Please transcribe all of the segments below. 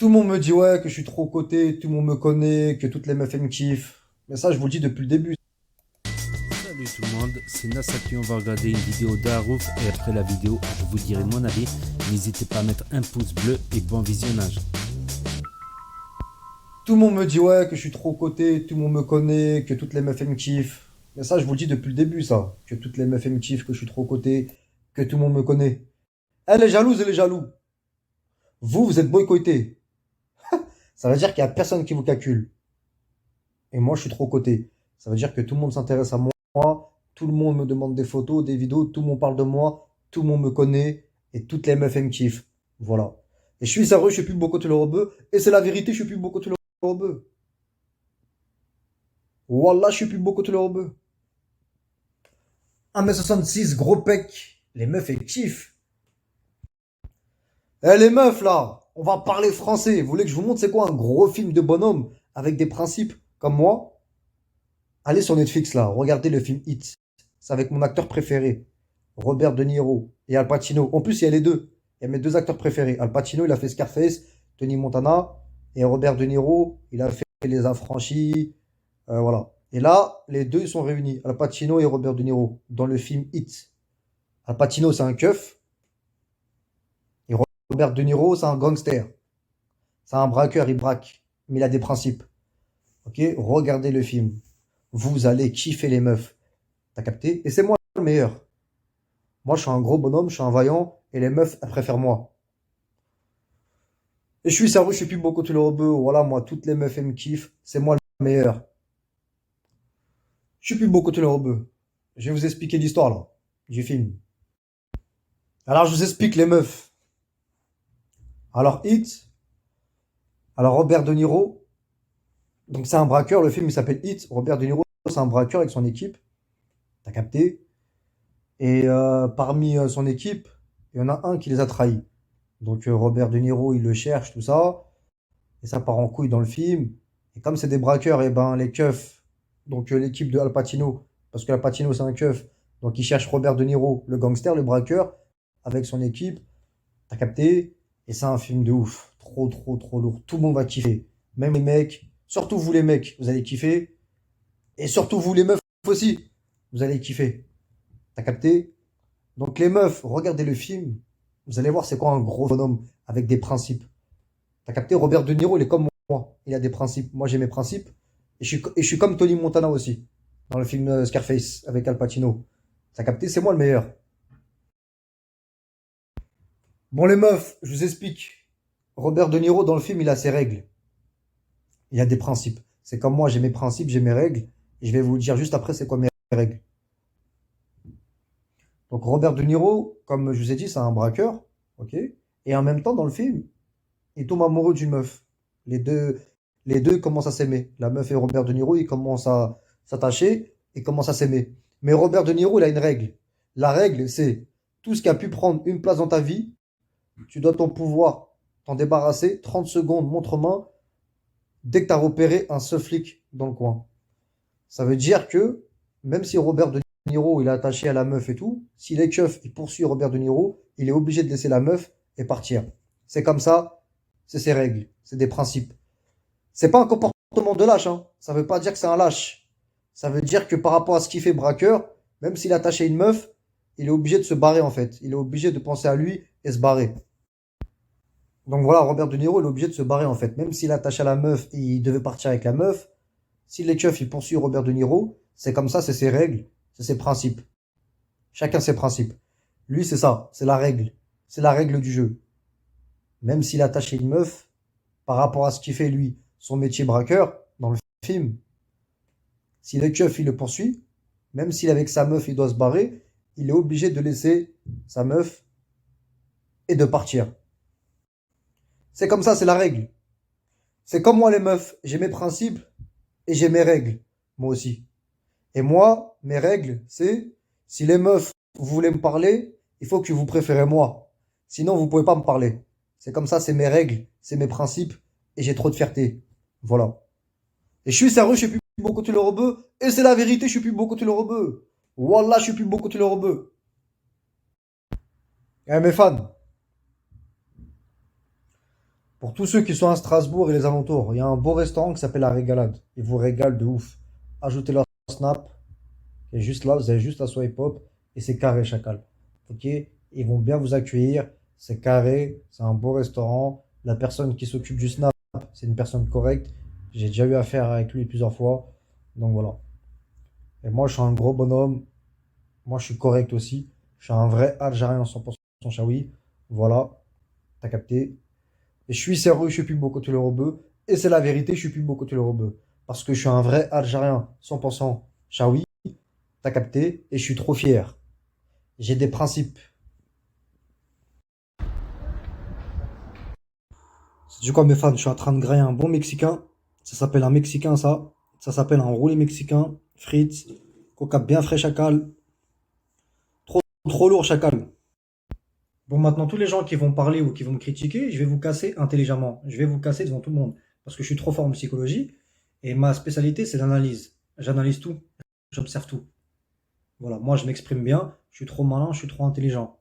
Tout le monde me dit ouais que je suis trop coté, tout le monde me connaît, que toutes les meufs elles me kiffent. Mais ça, je vous le dis depuis le début. Salut tout le monde, c'est Nassaki, on va regarder une vidéo d'Arouf et après la vidéo, je vous dirai mon avis. N'hésitez pas à mettre un pouce bleu et bon visionnage. Tout le monde me dit ouais que je suis trop coté, tout le monde me connaît, que toutes les meufs elles me kiffent. Mais ça, je vous le dis depuis le début, ça. Que toutes les meufs elles me kiffent, que je suis trop coté, que tout le monde me connaît. Elle est jalouse, elle est jaloux. Vous êtes boycotté. Ça veut dire qu'il y a personne qui vous calcule. Et moi, je suis trop coté. Ça veut dire que tout le monde s'intéresse à moi, tout le monde me demande des photos, des vidéos, tout le monde parle de moi, tout le monde me connaît, et toutes les meufs elles me kiffent. Voilà. Et je suis sérieux, je suis plus boycotté le rebeu, et c'est la vérité, je suis plus boycotté le rebeu. Wallah, je suis plus beau que tout le rebeu. 1m66, gros pec. Les meufs, elles kiffent. Eh les meufs, là, on va parler français. Vous voulez que je vous montre c'est quoi un gros film de bonhomme avec des principes comme moi? Allez sur Netflix, là, regardez le film Hit. C'est avec mon acteur préféré, Robert De Niro et Al Pacino. En plus, il y a les deux. Il y a mes deux acteurs préférés. Al Pacino, il a fait Scarface, Tony Montana. Et Robert De Niro, il a fait Les Affranchis. Voilà. Et là, les deux ils sont réunis, Al Pacino et Robert De Niro, dans le film Hit. Al Pacino, c'est un keuf, et Robert De Niro, c'est un gangster. C'est un braqueur, il braque, mais il a des principes. Ok? Regardez le film. Vous allez kiffer les meufs. T'as capté? Et c'est moi le meilleur. Moi, je suis un gros bonhomme, je suis un vaillant, et les meufs, elles préfèrent moi. Et je suis sérieux, je suis plus beaucoup tout le rebeu. Voilà, moi, toutes les meufs, elles me kiffent. C'est moi le meilleur. Je suis plus beaucoup tout le rebeu. Je vais vous expliquer l'histoire, là, du film. Alors, je vous explique les meufs. Alors, Hit, alors Robert De Niro, donc c'est un braqueur, le film il s'appelle Hit. Robert De Niro, c'est un braqueur avec son équipe, t'as capté. Et parmi son équipe, il y en a un qui les a trahis. Donc Robert De Niro, il le cherche, tout ça, et ça part en couille dans le film. Et comme c'est des braqueurs, et ben les keufs, donc l'équipe de Al Pacino, parce que Al Pacino c'est un keuf, donc il cherche Robert De Niro, le gangster, le braqueur, avec son équipe. T'as capté? Et c'est un film de ouf. Trop, trop, trop lourd. Tout le monde va kiffer. Même les mecs. Surtout vous les mecs, vous allez kiffer. Et surtout vous les meufs aussi. Vous allez kiffer. T'as capté? Donc les meufs, regardez le film. Vous allez voir c'est quoi un gros bonhomme avec des principes. T'as capté? Robert De Niro, il est comme moi. Il a des principes. Moi j'ai mes principes. Et je suis comme Tony Montana aussi. Dans le film Scarface avec Al Pacino. T'as capté? C'est moi le meilleur. Bon les meufs, je vous explique. Robert De Niro dans le film, il a ses règles. Il a des principes. C'est comme moi, j'ai mes principes, j'ai mes règles. Et je vais vous dire juste après c'est quoi mes règles. Donc Robert De Niro, comme je vous ai dit, c'est un braqueur. Ok. Et en même temps, dans le film, il tombe amoureux d'une meuf. Les deux, les deux commencent à s'aimer. La meuf et Robert De Niro, ils commencent à s'attacher et commencent à s'aimer. Mais Robert De Niro, il a une règle. La règle, c'est tout ce qui a pu prendre une place dans ta vie, tu dois ton pouvoir t'en débarrasser. 30 secondes, montre-main, dès que tu as repéré un seul flic dans le coin. Ça veut dire que même si Robert De Niro il est attaché à la meuf et tout, si les keufs il poursuit Robert De Niro, il est obligé de laisser la meuf et partir. C'est comme ça, c'est ses règles, c'est des principes. C'est pas un comportement de lâche, hein. Ça veut pas dire que c'est un lâche. Ça veut dire que par rapport à ce qu'il fait braqueur, même s'il est attaché à une meuf, il est obligé de se barrer en fait. Il est obligé de penser à lui et se barrer. Donc voilà, Robert De Niro il est obligé de se barrer en fait. Même s'il est attaché à la meuf et il devait partir avec la meuf, si les keufs ils poursuivent Robert De Niro, c'est comme ça, c'est ses règles, c'est ses principes. Chacun ses principes. Lui, c'est ça, c'est la règle. C'est la règle du jeu. Même s'il est attaché à une meuf, par rapport à ce qu'il fait lui, son métier braqueur, dans le film, si le keuf il le poursuit, même s'il est avec sa meuf il doit se barrer, il est obligé de laisser sa meuf et de partir. C'est comme ça, c'est la règle. C'est comme moi les meufs, j'ai mes principes et j'ai mes règles, moi aussi. Et moi, mes règles, c'est si les meufs, vous voulez me parler, il faut que vous préférez moi. Sinon, vous pouvez pas me parler. C'est comme ça, c'est mes règles, c'est mes principes, et j'ai trop de fierté. Voilà. Et je suis sérieux, je suis plus beau côté le rebeu, et c'est la vérité, je suis plus beau côté le rebeu. Wallah, je suis plus beau côté le rebeu. Eh mes fans, Pour tous ceux qui sont à Strasbourg et les alentours, il y a un beau restaurant qui s'appelle La Régalade. Ils vous régalent de ouf. Ajoutez leur snap, et juste là, vous avez juste à swipe up, et c'est carré, chacal. Ok? Ils vont bien vous accueillir, c'est carré, c'est un beau restaurant. La personne qui s'occupe du snap, c'est une personne correcte. J'ai déjà eu affaire avec lui plusieurs fois. Donc voilà. Et moi, je suis un gros bonhomme. Moi, je suis correct aussi. Je suis un vrai Algérien 100% chaoui. Voilà, t'as capté. Et je suis sérieux, je suis plus beaucoup le rebeu. Et c'est la vérité, je suis plus beaucoup le rebeu. Parce que je suis un vrai Algérien 100% chaoui. T'as capté. Et je suis trop fier. J'ai des principes. C'est du quoi, mes fans? Je suis en train de grailler un bon Mexicain. Ça s'appelle un Mexicain, ça. Ça s'appelle un roulé mexicain. Frites. Coca bien frais, chacal. Trop, trop lourd, chacal. Bon, maintenant, tous les gens qui vont parler ou qui vont me critiquer, je vais vous casser intelligemment. Je vais vous casser devant tout le monde. Parce que je suis trop fort en psychologie. Et ma spécialité, c'est l'analyse. J'analyse tout. J'observe tout. Voilà, moi, je m'exprime bien. Je suis trop malin, je suis trop intelligent.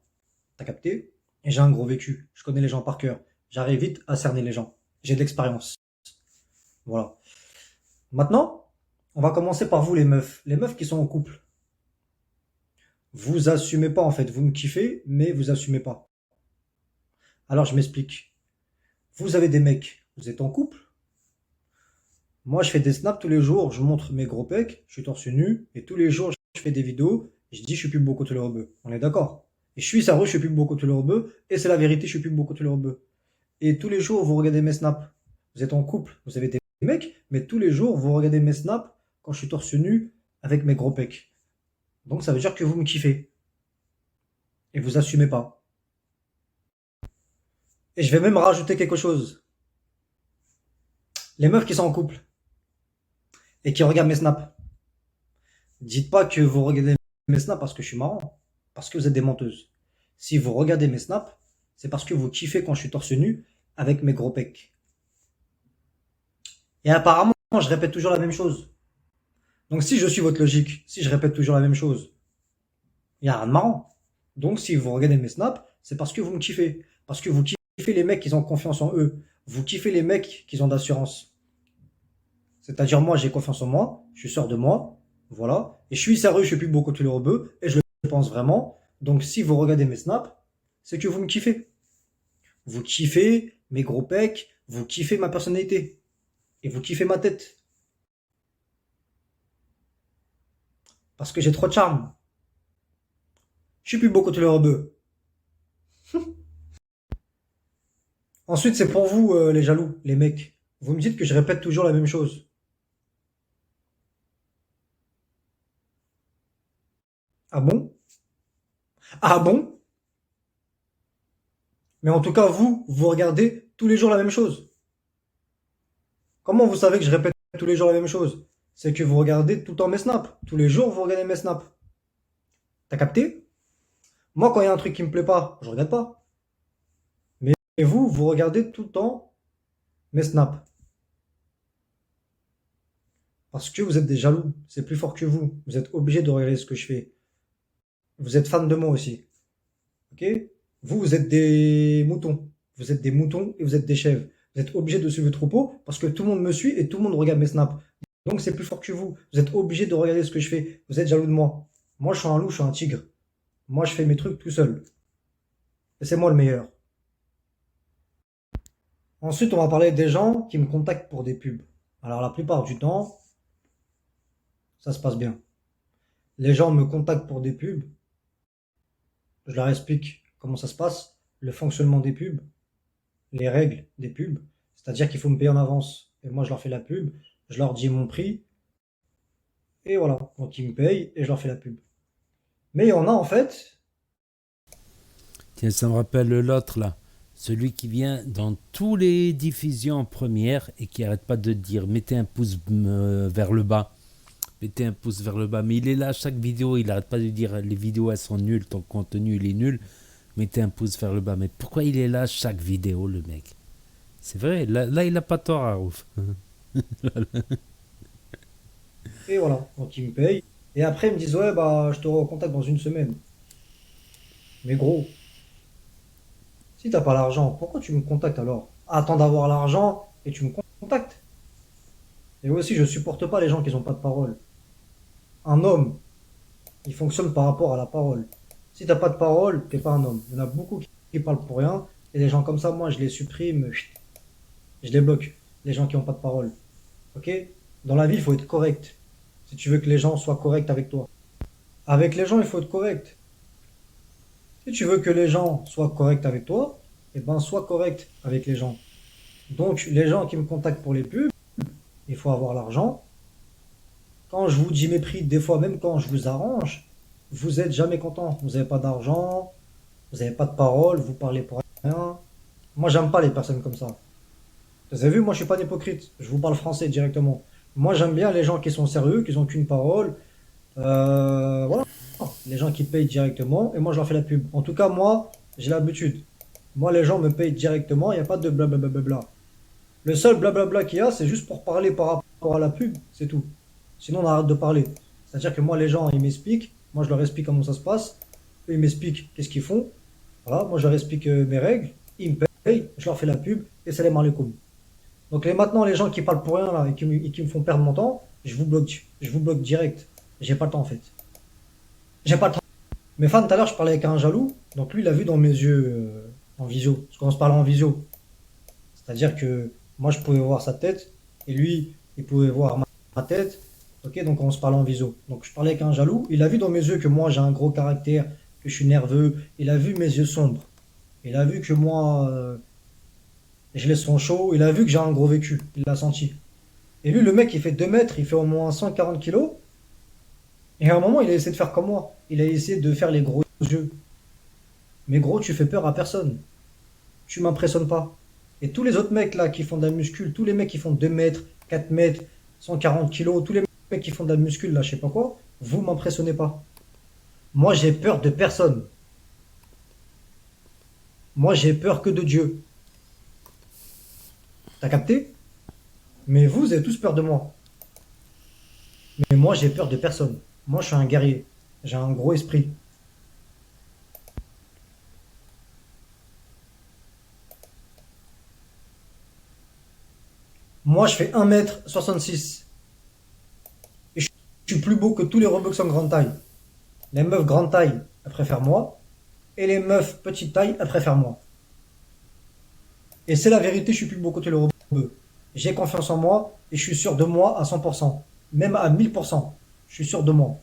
T'as capté? Et j'ai un gros vécu. Je connais les gens par cœur. J'arrive vite à cerner les gens. J'ai de l'expérience. Voilà. Maintenant, on va commencer par vous, les meufs. Les meufs qui sont en couple. Vous assumez pas, en fait. Vous me kiffez, mais vous assumez pas. Alors, je m'explique. Vous avez des mecs. Vous êtes en couple. Moi, je fais des snaps tous les jours. Je montre mes gros pecs. Je suis torse nu. Et tous les jours, je fais des vidéos. Je dis, je suis plus beaucoup tout le rebeu. On est d'accord? Et je suis sérieux, je suis plus beaucoup tout le rebeu. Et c'est la vérité, je suis plus beaucoup tout le rebeu. Et tous les jours, vous regardez mes snaps. Vous êtes en couple, vous avez des mecs, mais tous les jours, vous regardez mes snaps quand je suis torse nu avec mes gros pecs. Donc ça veut dire que vous me kiffez. Et vous assumez pas. Et je vais même rajouter quelque chose. Les meufs qui sont en couple et qui regardent mes snaps, dites pas que vous regardez mes snaps parce que je suis marrant. Parce que vous êtes des menteuses. Si vous regardez mes snaps, c'est parce que vous kiffez quand je suis torse nu avec mes gros pecs. Et apparemment, je répète toujours la même chose. Donc si je suis votre logique, si je répète toujours la même chose, il n'y a rien de marrant. Donc si vous regardez mes snaps, c'est parce que vous me kiffez. Parce que vous kiffez les mecs qui ont confiance en eux. Vous kiffez les mecs qui ont d'assurance. C'est-à-dire moi, j'ai confiance en moi, je suis sûr de moi, voilà. Et je suis sérieux, je suis plus beaucoup le rebeu, et je le pense vraiment. Donc si vous regardez mes snaps, c'est que vous me kiffez. Vous kiffez mes gros pecs, vous kiffez ma personnalité. Et vous kiffez ma tête. Parce que j'ai trop de charme. Je suis plus beaucoup le rebeu. Ensuite, c'est pour vous, les jaloux, les mecs. Vous me dites que je répète toujours la même chose. Ah bon? Ah bon? Mais en tout cas, vous regardez tous les jours la même chose. Comment vous savez que je répète tous les jours la même chose? C'est que vous regardez tout le temps mes snaps. Tous les jours, vous regardez mes snaps. T'as capté? Moi, quand il y a un truc qui me plaît pas, je regarde pas. Mais vous regardez tout le temps mes snaps. Parce que vous êtes des jaloux. C'est plus fort que vous. Vous êtes obligé de regarder ce que je fais. Vous êtes fan de moi aussi. Ok? Vous êtes des moutons. Vous êtes des moutons et vous êtes des chèvres. Vous êtes obligé de suivre le troupeau parce que tout le monde me suit et tout le monde regarde mes snaps. Donc c'est plus fort que vous. Vous êtes obligé de regarder ce que je fais. Vous êtes jaloux de moi. Moi, je suis un loup, je suis un tigre. Moi, je fais mes trucs tout seul. Et c'est moi le meilleur. Ensuite, on va parler des gens qui me contactent pour des pubs. Alors, la plupart du temps, ça se passe bien. Les gens me contactent pour des pubs. Je leur explique comment ça se passe, le fonctionnement des pubs, les règles des pubs. C'est-à-dire qu'il faut me payer en avance. Et moi, je leur fais la pub. Je leur dis mon prix. Et voilà. Donc, ils me payent et je leur fais la pub. Mais il y en a, en fait. Tiens, ça me rappelle l'autre là. Celui qui vient dans tous les diffusions en première et qui arrête pas de dire mettez un pouce vers le bas. Mettez un pouce vers le bas. Mais il est là à chaque vidéo. Il arrête pas de dire les vidéos elles sont nulles. Ton contenu il est nul. Mettez un pouce vers le bas. Mais pourquoi il est là à chaque vidéo le mec? C'est vrai. Là il a pas tort, Arouf. Et voilà. Donc, ils me payent. Et après, ils me disent, ouais, bah, je te recontacte dans une semaine. Mais gros, si t'as pas l'argent, pourquoi tu me contactes alors? attends d'avoir l'argent et tu me contactes. Et aussi, je supporte pas les gens qui n'ont pas de parole. Un homme, il fonctionne par rapport à la parole. Si t'as pas de parole, t'es pas un homme. Il y en a beaucoup qui parlent pour rien. Et les gens comme ça, moi, je les supprime, chut, je les bloque. Les gens qui n'ont pas de parole. Ok? Dans la vie, il faut être correct. Si tu veux que les gens soient corrects avec toi. Avec les gens, il faut être correct. Si tu veux que les gens soient corrects avec toi, eh ben, sois correct avec les gens. Donc, les gens qui me contactent pour les pubs, il faut avoir l'argent. Quand je vous dis mes prix, des fois, même quand je vous arrange, vous êtes jamais content. Vous n'avez pas d'argent, vous n'avez pas de parole, vous parlez pour rien. Moi, j'aime pas les personnes comme ça. Vous avez vu, moi, je suis pas un hypocrite. Je vous parle français directement. Moi, j'aime bien les gens qui sont sérieux, qui ont qu'une parole. Voilà. Les gens qui payent directement, et moi, je leur fais la pub. En tout cas, moi, j'ai l'habitude. Moi, les gens me payent directement, il n'y a pas de blablabla. Le seul blablabla qu'il y a, c'est juste pour parler par rapport à la pub, c'est tout. Sinon, on arrête de parler. C'est-à-dire que moi, les gens, ils m'expliquent. Moi, je leur explique comment ça se passe. Eux, ils m'expliquent qu'est-ce qu'ils font. Voilà, moi, je leur explique mes règles. Ils me payent, je leur fais la pub, et salam alaikum. Donc maintenant, les gens qui parlent pour rien là, et qui me font perdre mon temps, je vous bloque. Je vous bloque direct. J'ai pas le temps en fait. J'ai pas le temps. Mais fan, tout à l'heure, je parlais avec un jaloux. Donc lui, il a vu dans mes yeux en visio. Parce qu'on se parlait en visio. C'est-à-dire que moi, je pouvais voir sa tête. Et lui, il pouvait voir ma tête. Ok, donc on se parlait en visio. Donc je parlais avec un jaloux. Il a vu dans mes yeux que moi, j'ai un gros caractère, que je suis nerveux. Il a vu mes yeux sombres. Il a vu que moi, je laisse son chaud. Il a vu que j'ai un gros vécu. Il l'a senti. Et lui, le mec, il fait 2 mètres, il fait au moins 140 kilos. Et à un moment, il a essayé de faire comme moi. Il a essayé de faire les gros yeux. Mais gros, tu fais peur à personne. Tu m'impressionnes pas. Et tous les autres mecs là qui font de la muscule, tous les mecs qui font 2 mètres, 4 mètres, 140 kilos, tous les mecs qui font de la muscule là, je sais pas quoi, vous m'impressionnez pas. Moi, j'ai peur de personne. Moi, j'ai peur que de Dieu. T'as capté? Mais vous avez tous peur de moi. Mais moi, j'ai peur de personne. Moi, je suis un guerrier. J'ai un gros esprit. Moi, je fais 1 m 66. Et je suis plus beau que tous les robots en grande taille. Les meufs grande taille, elles préfèrent moi. Et les meufs petite taille, elles préfèrent moi. Et c'est la vérité, je suis plus beau que tous les robots. J'ai confiance en moi et je suis sûr de moi à 100%. Même à 1000%. Je suis sûr de moi.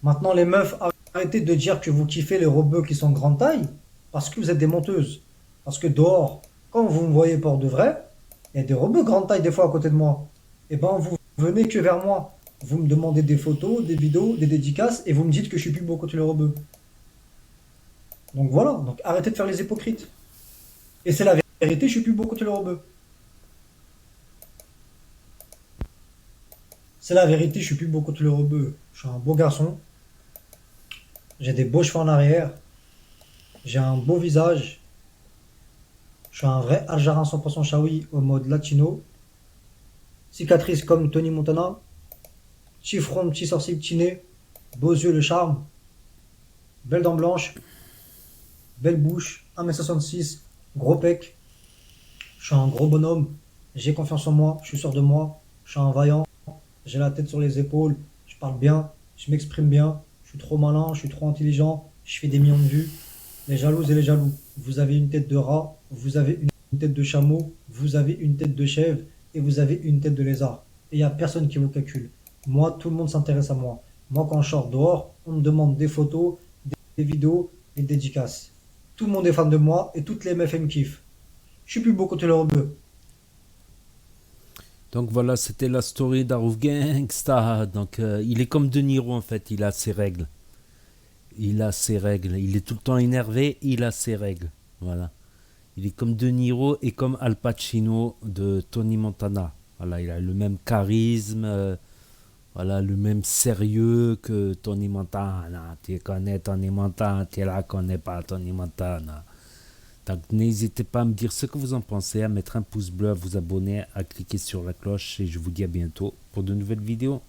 Maintenant, les meufs, arrêtez de dire que vous kiffez les robots qui sont grande taille. Parce que vous êtes des menteuses. Parce que dehors, quand vous me voyez pour de vrai, il y a des robots grande taille des fois à côté de moi. Et ben, vous venez que vers moi. Vous me demandez des photos, des vidéos, des dédicaces, et vous me dites que je suis plus beau que tous les robots. Donc voilà, donc arrêtez de faire les hypocrites. Et c'est la vérité, je suis plus beau que tous les robots. C'est la vérité, je suis plus beau que tous les robots. Je suis un beau garçon, j'ai des beaux cheveux en arrière, j'ai un beau visage, je suis un vrai Algérien 100% Chaoui au mode latino, cicatrice comme Tony Montana, petit front, petit sourcil, petit nez, beaux yeux, le charme, belle dent blanche, belle bouche, 1 m 66, gros pec, je suis un gros bonhomme, j'ai confiance en moi, je suis sûr de moi, je suis un vaillant, j'ai la tête sur les épaules, je parle bien, je m'exprime bien, je suis trop malin, je suis trop intelligent, je fais des millions de vues. Les jalouses et les jaloux, vous avez une tête de rat, vous avez une tête de chameau, vous avez une tête de chèvre et vous avez une tête de lézard. Et il n'y a personne qui vous calcule. Moi, tout le monde s'intéresse à moi. Moi, quand je sors dehors, on me demande des photos, des vidéos, des dédicaces. Tout le monde est fan de moi et toutes les meufs elles me kiffent. Je suis plus beau côté leur bleu. Donc voilà, c'était la story d'Arouf Gangsta. Donc il est comme De Niro en fait, il a ses règles. Il a ses règles. Il est tout le temps énervé, il a ses règles. Voilà. Il est comme De Niro et comme Al Pacino de Tony Montana. Voilà, il a le même charisme, voilà, le même sérieux que Tony Montana. Tu connais Tony Montana, tu la connais pas Tony Montana. Donc n'hésitez pas à me dire ce que vous en pensez, à mettre un pouce bleu, à vous abonner, à cliquer sur la cloche et je vous dis à bientôt pour de nouvelles vidéos.